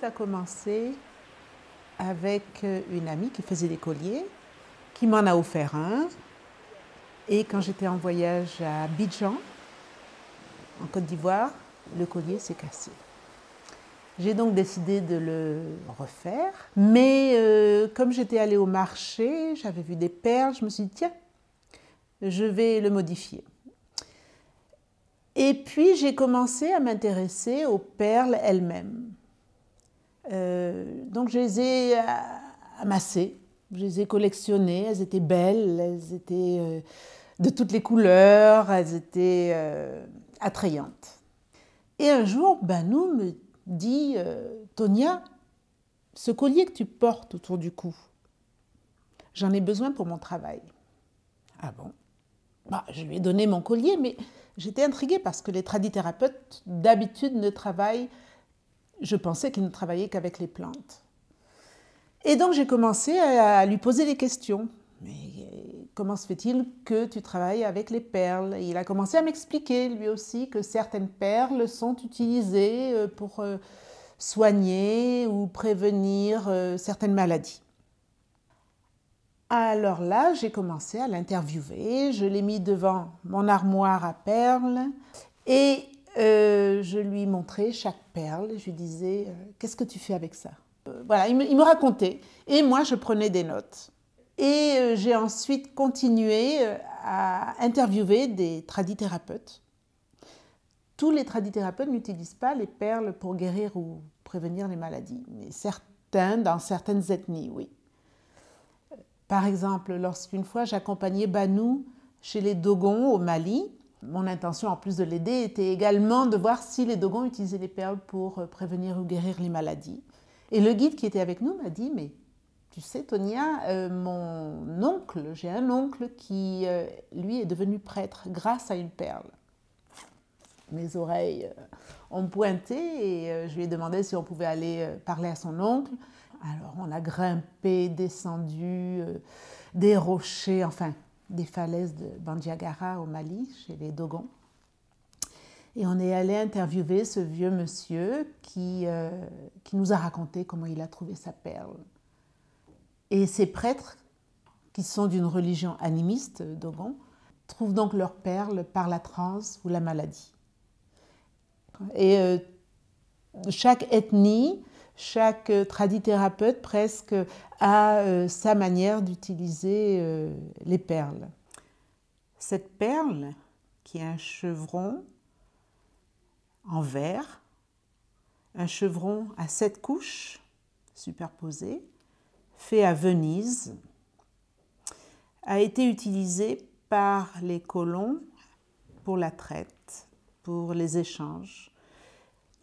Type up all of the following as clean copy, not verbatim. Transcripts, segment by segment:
a commencé avec une amie qui faisait des colliers, qui m'en a offert un. Et quand j'étais en voyage à Abidjan, en Côte d'Ivoire, le collier s'est cassé. J'ai donc décidé de le refaire, mais comme j'étais allée au marché, j'avais vu des perles, je me suis dit tiens, je vais le modifier. Et puis j'ai commencé à m'intéresser aux perles elles-mêmes. Donc je les ai amassées, je les ai collectionnées, elles étaient belles, elles étaient de toutes les couleurs, elles étaient attrayantes. Et un jour, Banou me dit Tonia, ce collier que tu portes autour du cou, j'en ai besoin pour mon travail. Ah bon? Bah, je lui ai donné mon collier, mais j'étais intriguée parce que les tradithérapeutes, d'habitude, ne travaillent, je pensais qu'ils ne travaillaient qu'avec les plantes. Et donc j'ai commencé à lui poser des questions. Mais comment se fait-il que tu travailles avec les perles? Et il a commencé à m'expliquer lui aussi que certaines perles sont utilisées pour soigner ou prévenir certaines maladies. Alors là, j'ai commencé à l'interviewer, je l'ai mis devant mon armoire à perles et je lui montrais chaque perle, je lui disais qu'est-ce que tu fais avec ça? Voilà, il me racontait et moi je prenais des notes. Et j'ai ensuite continué à interviewer des tradithérapeutes. Tous les tradithérapeutes n'utilisent pas les perles pour guérir ou prévenir les maladies, mais certains, dans certaines ethnies, oui. Par exemple, lorsqu'une fois j'accompagnais Banou chez les Dogons au Mali, mon intention, en plus de l'aider, était également de voir si les Dogons utilisaient les perles pour prévenir ou guérir les maladies. Et le guide qui était avec nous m'a dit, mais tu sais, Tonia, mon oncle, j'ai un oncle qui, lui, est devenu prêtre grâce à une perle. Mes oreilles ont pointé et je lui ai demandé si on pouvait aller parler à son oncle. Alors, on a grimpé, descendu des rochers, enfin, des falaises de Bandiagara au Mali, chez les Dogons. Et on est allé interviewer ce vieux monsieur qui nous a raconté comment il a trouvé sa perle. Et ces prêtres, qui sont d'une religion animiste, Dogon, trouvent donc leurs perles par la transe ou la maladie. Et chaque ethnie, chaque tradithérapeute presque a sa manière d'utiliser les perles. Cette perle, qui est un chevron en verre, un chevron à 7 couches superposées, fait à Venise, a été utilisé par les colons pour la traite, pour les échanges.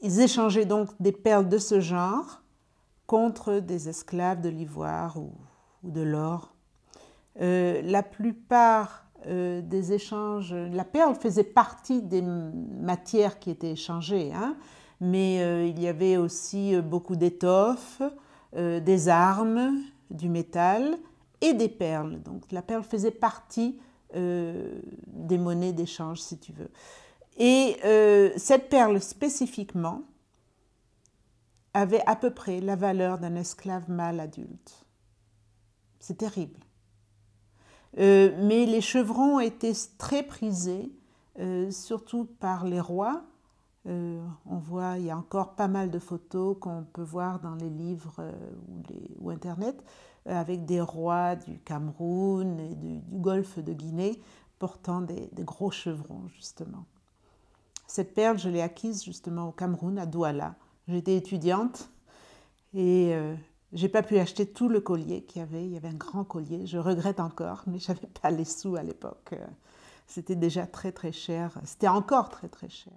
Ils échangeaient donc des perles de ce genre contre des esclaves de l'ivoire ou de l'or. La plupart des échanges, la perle faisait partie des matières qui étaient échangées, hein, mais il y avait aussi beaucoup d'étoffes, des armes, du métal et des perles. Donc la perle faisait partie des monnaies d'échange, si tu veux. Et cette perle spécifiquement avait à peu près la valeur d'un esclave mâle adulte. C'est terrible. Mais les chevrons étaient très prisés, surtout par les rois. On voit, il y a encore pas mal de photos qu'on peut voir dans les livres ou Internet, avec des rois du Cameroun et du golfe de Guinée portant des gros chevrons, justement. Cette perle, je l'ai acquise justement au Cameroun, à Douala. J'étais étudiante et je n'ai pas pu acheter tout le collier qu'il y avait. Il y avait un grand collier, je regrette encore, mais je n'avais pas les sous à l'époque. C'était déjà très très cher, c'était encore très très cher.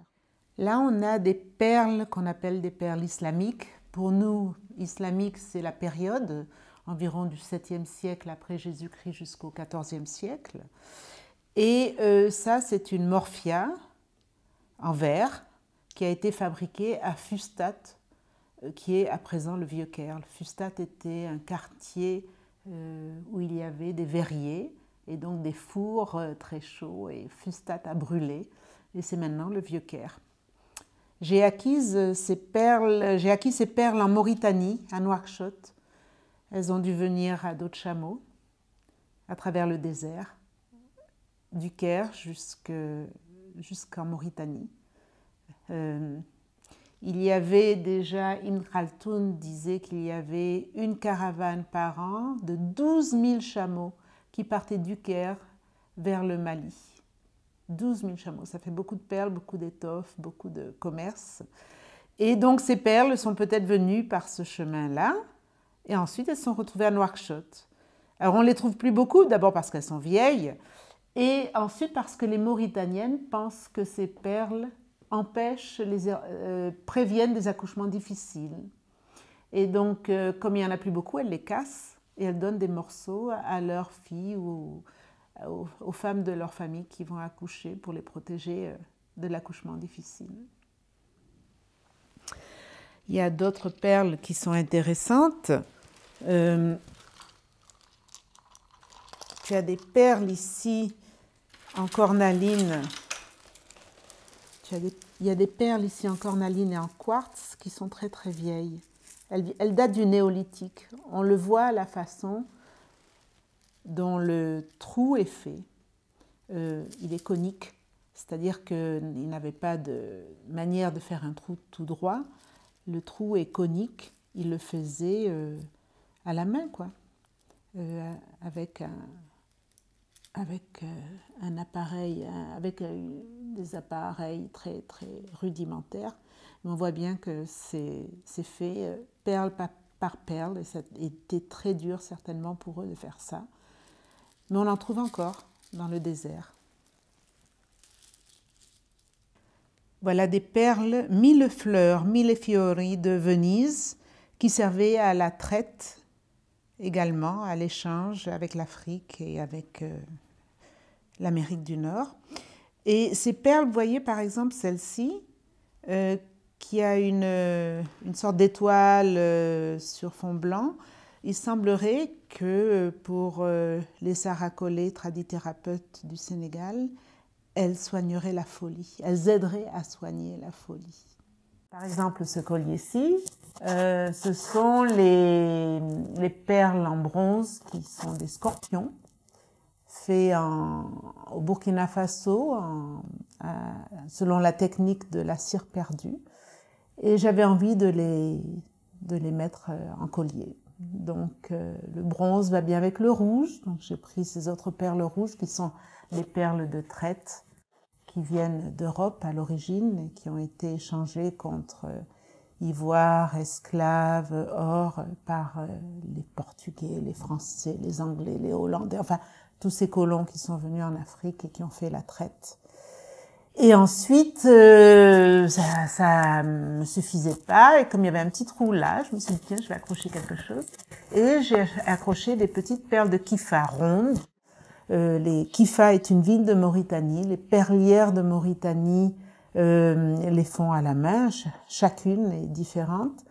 Là, on a des perles qu'on appelle des perles islamiques. Pour nous, islamique, c'est la période, environ du 7e siècle après Jésus-Christ jusqu'au 14e siècle. Et ça, c'est une morphia en verre qui a été fabriquée à Fustat, qui est à présent le Vieux-Caire. Fustat était un quartier où il y avait des verriers et donc des fours très chauds, et Fustat a brûlé et c'est maintenant le Vieux-Caire. J'ai acquis ces perles en Mauritanie, à Nouakchott. Elles ont dû venir à dos de chameau, à travers le désert, du Caire jusqu'en Mauritanie. Il y avait déjà, Ibn Khaldoun disait qu'il y avait une caravane par an de 12 000 chameaux qui partaient du Caire vers le Mali. 12 000 chameaux, ça fait beaucoup de perles, beaucoup d'étoffes, beaucoup de commerce. Et donc ces perles sont peut-être venues par ce chemin-là, et ensuite elles sont retrouvées à Nouakchott. Alors on ne les trouve plus beaucoup, d'abord parce qu'elles sont vieilles, et ensuite parce que les Mauritaniennes pensent que ces perles préviennent des accouchements difficiles. Et donc, comme il n'y en a plus beaucoup, elles les cassent et elles donnent des morceaux à leurs filles ou aux femmes de leur famille qui vont accoucher pour les protéger de l'accouchement difficile. Il y a d'autres perles qui sont intéressantes. Tu as des perles ici en cornaline. Il y a des perles ici en cornaline et en quartz qui sont très très vieilles. Elles datent du néolithique. On le voit à la façon dont le trou est fait. Il est conique, c'est-à-dire qu'il n'avait pas de manière de faire un trou tout droit. Le trou est conique, il le faisait à la main, quoi, avec un appareil, avec des appareils très très rudimentaires. Mais on voit bien que c'est fait perle par perle, et ça a été très dur certainement pour eux de faire ça. Mais on en trouve encore dans le désert. Voilà des perles millefleurs, millefiori de Venise, qui servaient à la traite également, à l'échange avec l'Afrique et avec l'Amérique du Nord. Et ces perles, vous voyez par exemple celle-ci, qui a une sorte d'étoile sur fond blanc. Il semblerait que pour les saracolés tradithérapeutes du Sénégal, elles soigneraient la folie, elles aideraient à soigner la folie. Par exemple, ce collier-ci, ce sont les perles en bronze qui sont des scorpions, faits au Burkina Faso, selon la technique de la cire perdue. Et j'avais envie de les mettre en collier. Donc le bronze va bien avec le rouge, donc j'ai pris ces autres perles rouges qui sont les perles de traite qui viennent d'Europe à l'origine et qui ont été échangées contre ivoire, esclaves, or par les Portugais, les Français, les Anglais, les Hollandais, enfin tous ces colons qui sont venus en Afrique et qui ont fait la traite. Et ensuite, ça me suffisait pas, et comme il y avait un petit trou là, je me suis dit tiens, je vais accrocher quelque chose. Et j'ai accroché des petites perles de Kifa rondes. Kifa est une ville de Mauritanie. Les perlières de Mauritanie les font à la main, chacune est différente,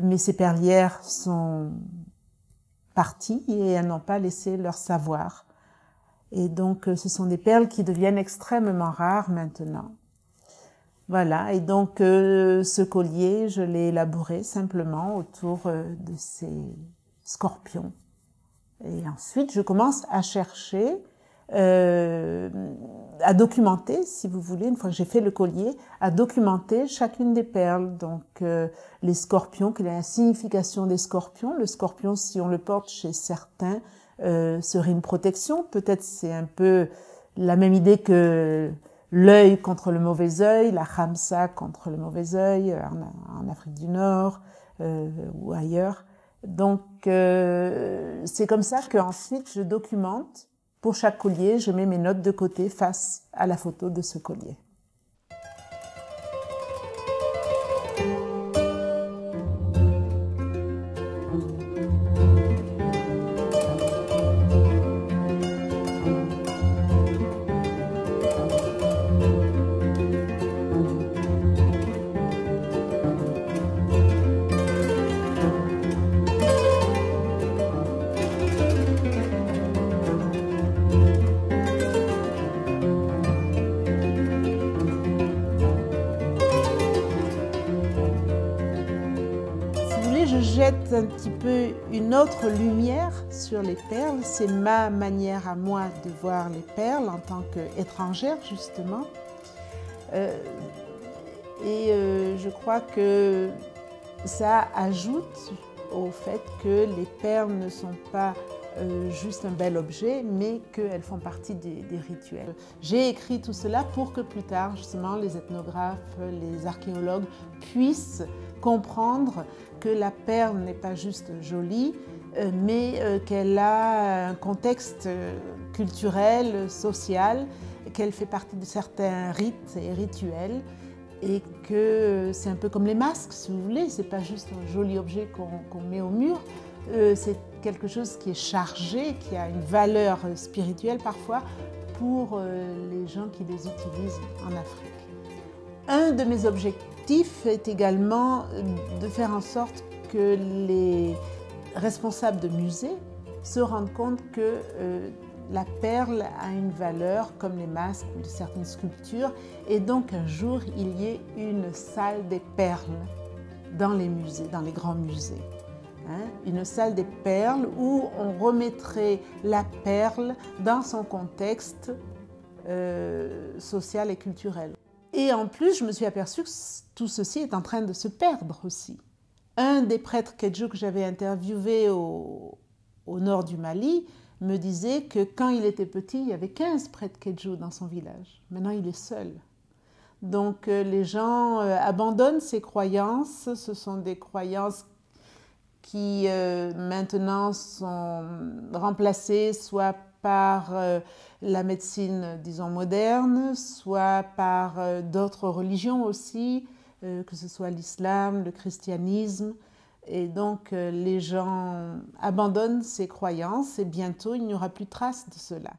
mais ces perlières sont parties et elles n'ont pas laissé leur savoir. Et donc, ce sont des perles qui deviennent extrêmement rares maintenant. Voilà, et donc ce collier, je l'ai élaboré simplement autour de ces scorpions. Et ensuite, je commence à chercher, à documenter, si vous voulez, une fois que j'ai fait le collier, à documenter chacune des perles. Donc, les scorpions, quelle est la signification des scorpions? Le scorpion, si on le porte chez certains, serait une protection. Peut-être c'est un peu la même idée que l'œil contre le mauvais œil, la khamsa contre le mauvais œil en Afrique du Nord ou ailleurs. Donc c'est comme ça qu'ensuite je documente. Pour chaque collier, je mets mes notes de côté face à la photo de ce collier. petit peu une autre lumière sur les perles. C'est ma manière à moi de voir les perles en tant qu'étrangère, justement. Je crois que ça ajoute au fait que les perles ne sont pas juste un bel objet, mais qu'elles font partie des rituels. J'ai écrit tout cela pour que plus tard, justement, les ethnographes, les archéologues puissent comprendre que la perle n'est pas juste jolie, mais qu'elle a un contexte culturel, social, qu'elle fait partie de certains rites et rituels, et que c'est un peu comme les masques, si vous voulez, c'est pas juste un joli objet qu'on met au mur, c'est quelque chose qui est chargé, qui a une valeur spirituelle parfois pour les gens qui les utilisent en Afrique. Un de mes objectifs est également de faire en sorte que les responsables de musées se rendent compte que la perle a une valeur comme les masques ou certaines sculptures, et donc un jour il y ait une salle des perles dans les musées, dans les grands musées. Une salle des perles où on remettrait la perle dans son contexte social et culturel. Et en plus, je me suis aperçue que tout ceci est en train de se perdre aussi. Un des prêtres Kedjo que j'avais interviewé au nord du Mali me disait que quand il était petit, il y avait 15 prêtres Kedjo dans son village. Maintenant, il est seul. Donc les gens abandonnent ces croyances. Ce sont des croyances qui maintenant sont remplacées soit par la médecine, disons, moderne, soit par d'autres religions aussi, que ce soit l'islam, le christianisme. Et donc les gens abandonnent ces croyances et bientôt il n'y aura plus de trace de cela.